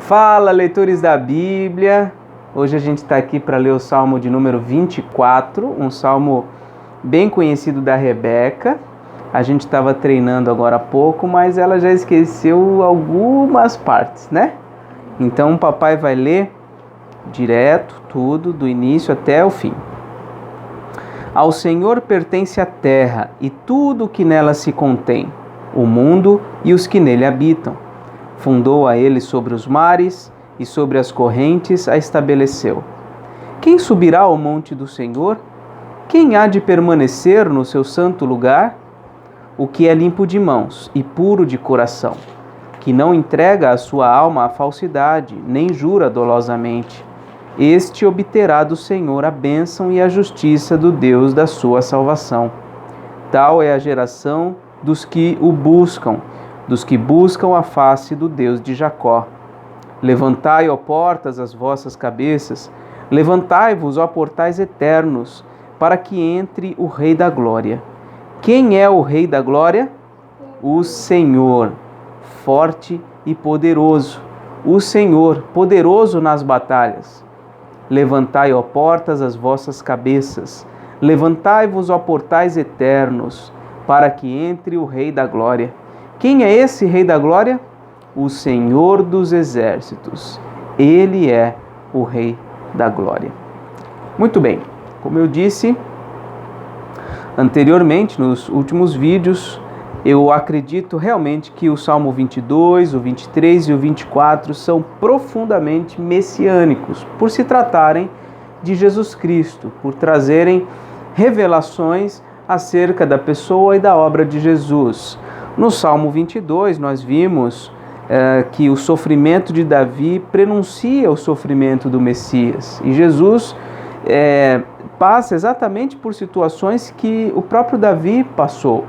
Fala, leitores da Bíblia! Hoje a gente está aqui para ler o Salmo de número 24, um salmo bem conhecido da Rebeca. A gente estava treinando agora há pouco, mas ela já esqueceu algumas partes, né? Então o papai vai ler direto, tudo, do início até o fim. Ao Senhor pertence a terra e tudo o que nela se contém, o mundo e os que nele habitam. Fundou a ele sobre os mares e sobre as correntes a estabeleceu. Quem subirá ao monte do Senhor? Quem há de permanecer no seu santo lugar? O que é limpo de mãos e puro de coração, que não entrega a sua alma à falsidade, nem jura dolosamente. Este obterá do Senhor a bênção e a justiça do Deus da sua salvação. Tal é a geração dos que o buscam, dos que buscam a face do Deus de Jacó. Levantai, ó portas, as vossas cabeças, levantai-vos, ó portais eternos, para que entre o Rei da Glória. Quem é o Rei da Glória? O Senhor, forte e poderoso. O Senhor, poderoso nas batalhas. Levantai, ó portas, as vossas cabeças, levantai-vos, ó portais eternos, para que entre o Rei da Glória. Quem é esse Rei da Glória? O Senhor dos Exércitos. Ele é o Rei da Glória. Muito bem, como eu disse anteriormente, nos últimos vídeos, eu acredito realmente que o Salmo 22, o 23 e o 24 são profundamente messiânicos, por se tratarem de Jesus Cristo, por trazerem revelações acerca da pessoa e da obra de Jesus. No Salmo 22, nós vimos que o sofrimento de Davi prenuncia o sofrimento do Messias. E Jesus passa exatamente por situações que o próprio Davi passou.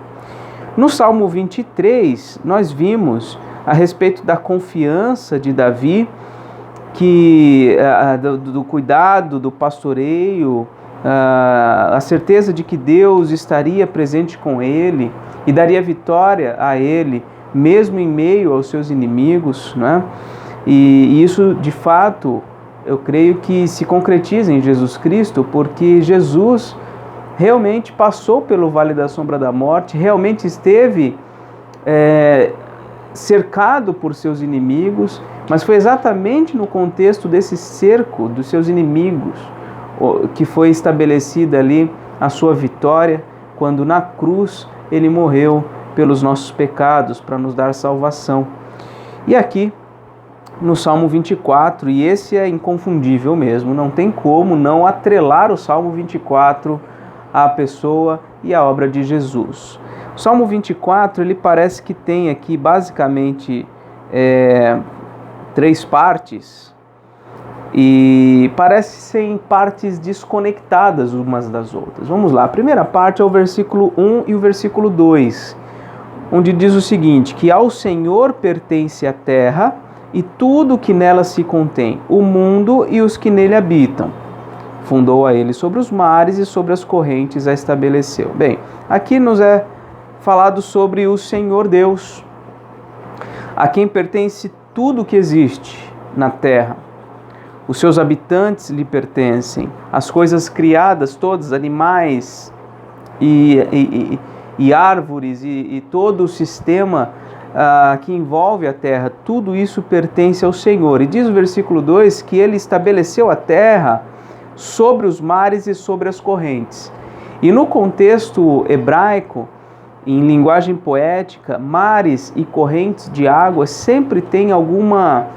No Salmo 23, nós vimos a respeito da confiança de Davi, do cuidado, do pastoreio, a certeza de que Deus estaria presente com ele e daria vitória a ele, mesmo em meio aos seus inimigos, né? E isso, de fato, eu creio que se concretiza em Jesus Cristo, porque Jesus realmente passou pelo vale da sombra da morte, realmente esteve cercado por seus inimigos, mas foi exatamente no contexto desse cerco dos seus inimigos que foi estabelecida ali a sua vitória, quando na cruz ele morreu pelos nossos pecados, para nos dar salvação. E aqui, no Salmo 24, e esse é inconfundível mesmo, não tem como não atrelar o Salmo 24 à pessoa e à obra de Jesus. O Salmo 24, ele parece que tem aqui basicamente 3 partes, e parece ser em partes desconectadas umas das outras. Vamos lá, a primeira parte é o versículo 1 e o versículo 2, onde diz o seguinte: que ao Senhor pertence a terra e tudo que nela se contém, o mundo e os que nele habitam. Fundou a ele sobre os mares e sobre as correntes a estabeleceu. Bem, aqui nos é falado sobre o Senhor Deus, a quem pertence tudo que existe na terra. Os seus habitantes lhe pertencem, as coisas criadas, todos, animais e árvores e todo o sistema que envolve a terra, tudo isso pertence ao Senhor. E diz o versículo 2 que ele estabeleceu a terra sobre os mares e sobre as correntes. E no contexto hebraico, em linguagem poética, mares e correntes de água sempre tem alguma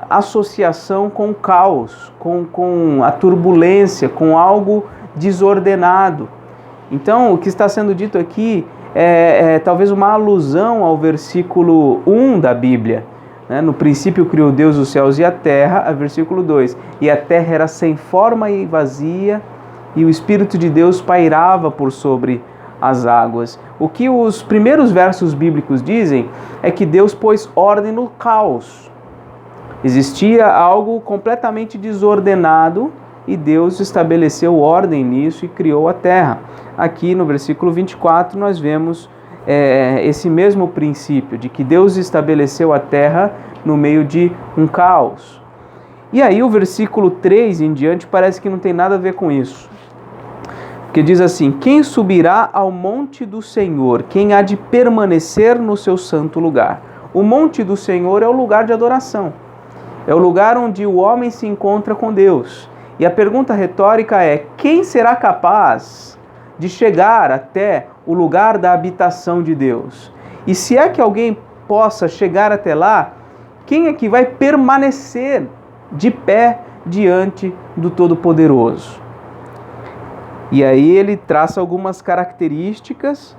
associação com o caos, com a turbulência, com algo desordenado. Então, o que está sendo dito aqui é talvez uma alusão ao versículo 1 da Bíblia. Né? No princípio criou Deus os céus e a terra, versículo 2. E a terra era sem forma e vazia, e o Espírito de Deus pairava por sobre as águas. O que os primeiros versos bíblicos dizem é que Deus pôs ordem no caos. Existia algo completamente desordenado e Deus estabeleceu ordem nisso e criou a terra. Aqui no versículo 24 nós vemos esse mesmo princípio de que Deus estabeleceu a terra no meio de um caos. E aí o versículo 3 em diante parece que não tem nada a ver com isso. Porque diz assim: quem subirá ao monte do Senhor? Quem há de permanecer no seu santo lugar? O monte do Senhor é o lugar de adoração. É o lugar onde o homem se encontra com Deus. E a pergunta retórica é: quem será capaz de chegar até o lugar da habitação de Deus? E se é que alguém possa chegar até lá, quem é que vai permanecer de pé diante do Todo-Poderoso? E aí ele traça algumas características,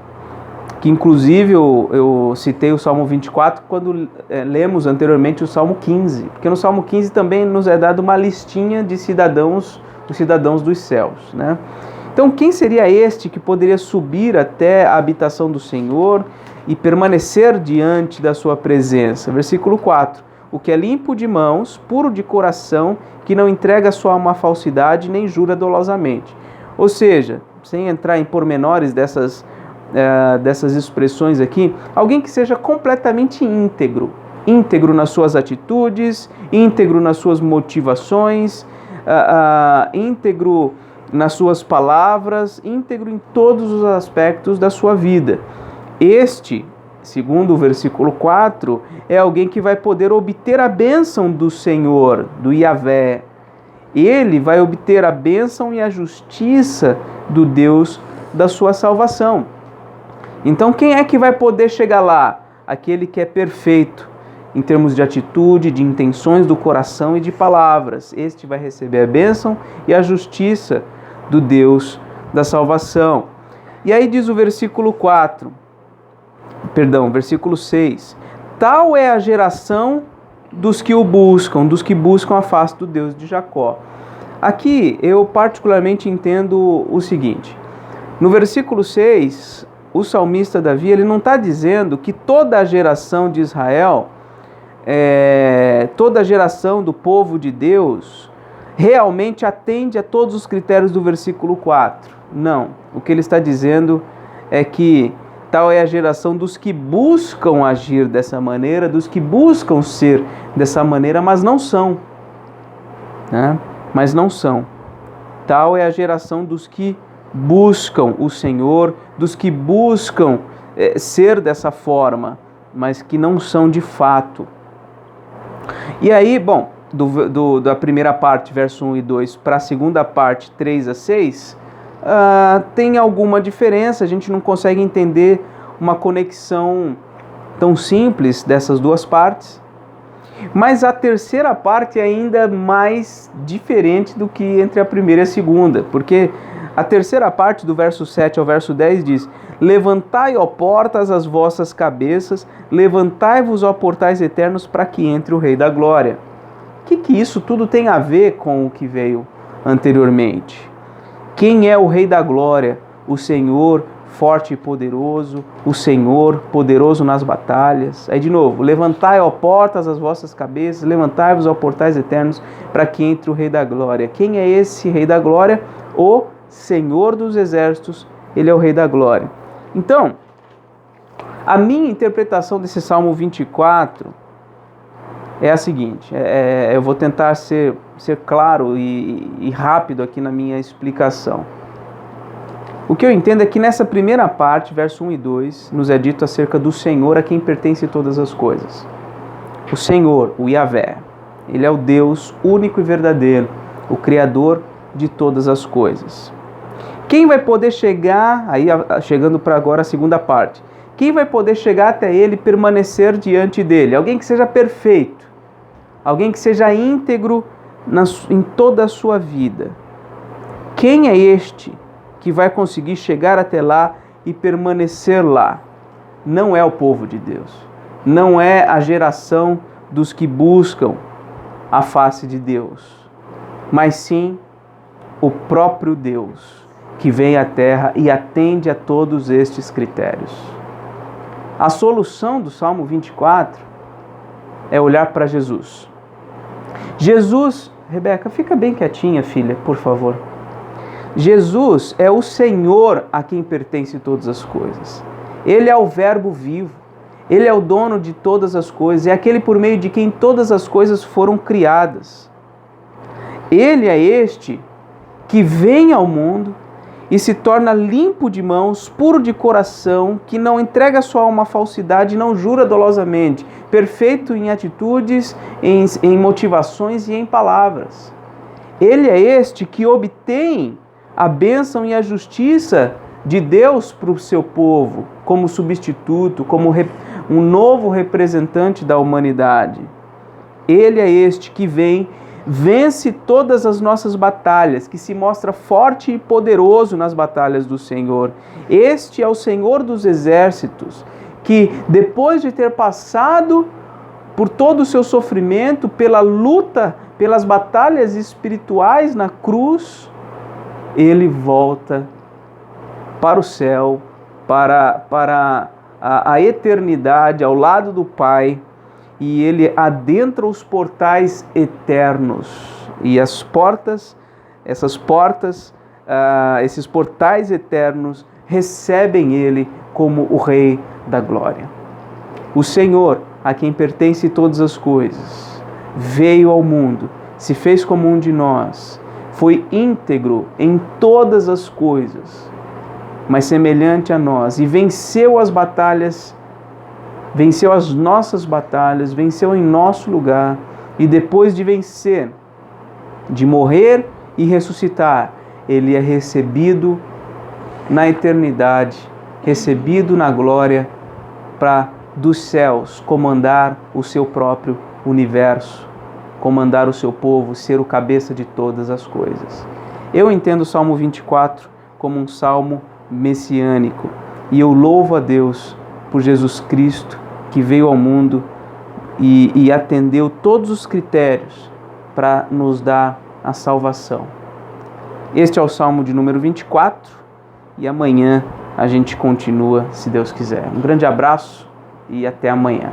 que inclusive eu citei o Salmo 24 quando lemos anteriormente o Salmo 15, porque no Salmo 15 também nos é dado uma listinha de cidadãos, os cidadãos dos céus, né? Então quem seria este que poderia subir até a habitação do Senhor e permanecer diante da sua presença? Versículo 4: o que é limpo de mãos, puro de coração, que não entrega sua alma à falsidade, nem jura dolosamente. Ou seja, sem entrar em pormenores dessas expressões aqui, alguém que seja completamente íntegro nas suas atitudes, íntegro nas suas motivações, íntegro nas suas palavras, íntegro em todos os aspectos da sua vida. Este, segundo o versículo 4, é alguém que vai poder obter a bênção do Senhor, do Yahvé. Ele vai obter a bênção e a justiça do Deus da sua salvação. Então quem é que vai poder chegar lá? Aquele que é perfeito em termos de atitude, de intenções do coração e de palavras. Este vai receber a bênção e a justiça do Deus da salvação. E aí diz o versículo 6. Tal é a geração dos que o buscam, dos que buscam a face do Deus de Jacó. Aqui eu particularmente entendo o seguinte: no versículo 6, o salmista Davi, ele não está dizendo que toda a geração de Israel, toda a geração do povo de Deus, realmente atende a todos os critérios do versículo 4. Não, o que ele está dizendo é que tal é a geração dos que buscam agir dessa maneira, dos que buscam ser dessa maneira, mas não são. Né? Mas não são. Tal é a geração dos que buscam o Senhor, dos que buscam ser dessa forma, mas que não são de fato. E aí, bom, da primeira parte, verso 1 e 2, para a segunda parte, 3 a 6, tem alguma diferença, a gente não consegue entender uma conexão tão simples dessas duas partes. Mas a terceira parte é ainda mais diferente do que entre a primeira e a segunda, porque a terceira parte, do verso 7 ao verso 10, diz: levantai, ó portas, as vossas cabeças, levantai-vos, ó portais eternos, para que entre o Rei da Glória. O que isso tudo tem a ver com o que veio anteriormente? Quem é o Rei da Glória? O Senhor forte e poderoso, o Senhor poderoso nas batalhas. Aí de novo: levantai, ó portas, as vossas cabeças, levantai-vos, ó portais eternos, para que entre o Rei da Glória. Quem é esse Rei da Glória? O Senhor dos Exércitos, ele é o Rei da Glória. Então, a minha interpretação desse Salmo 24 é a seguinte, eu vou tentar ser claro e rápido aqui na minha explicação. O que eu entendo é que nessa primeira parte, verso 1 e 2, nos é dito acerca do Senhor a quem pertence todas as coisas. O Senhor, o Yahvé, ele é o Deus único e verdadeiro, o Criador de todas as coisas. Quem vai poder chegar, aí chegando para agora a segunda parte, quem vai poder chegar até ele e permanecer diante dele? Alguém que seja perfeito, alguém que seja íntegro em toda a sua vida. Quem é este que vai conseguir chegar até lá e permanecer lá? Não é o povo de Deus, não é a geração dos que buscam a face de Deus, mas sim o próprio Deus, que vem à terra e atende a todos estes critérios. A solução do Salmo 24 é olhar para Jesus. Jesus, Rebeca, fica bem quietinha, filha, por favor. Jesus é o Senhor a quem pertence todas as coisas. Ele é o Verbo vivo. Ele é o dono de todas as coisas. É aquele por meio de quem todas as coisas foram criadas. Ele é este que vem ao mundo e se torna limpo de mãos, puro de coração, que não entrega sua alma à falsidade, não jura dolosamente, perfeito em atitudes, em motivações e em palavras. Ele é este que obtém a bênção e a justiça de Deus para o seu povo, como substituto, como um novo representante da humanidade. Ele é este que vence todas as nossas batalhas, que se mostra forte e poderoso nas batalhas do Senhor. Este é o Senhor dos exércitos, que depois de ter passado por todo o seu sofrimento, pela luta, pelas batalhas espirituais na cruz, ele volta para o céu, para a eternidade, ao lado do Pai, e ele adentra os portais eternos. E esses portais eternos recebem ele como o Rei da Glória. O Senhor, a quem pertence todas as coisas, veio ao mundo, se fez como um de nós, foi íntegro em todas as coisas, mas semelhante a nós, e venceu as batalhas, venceu as nossas batalhas, venceu em nosso lugar, e depois de vencer, de morrer e ressuscitar, ele é recebido na eternidade, recebido na glória, para dos céus comandar o seu próprio universo, comandar o seu povo, ser o cabeça de todas as coisas. Eu entendo o Salmo 24 como um salmo messiânico, e eu louvo a Deus por Jesus Cristo, que veio ao mundo e atendeu todos os critérios para nos dar a salvação. Este é o Salmo de número 24, e amanhã a gente continua, se Deus quiser. Um grande abraço e até amanhã.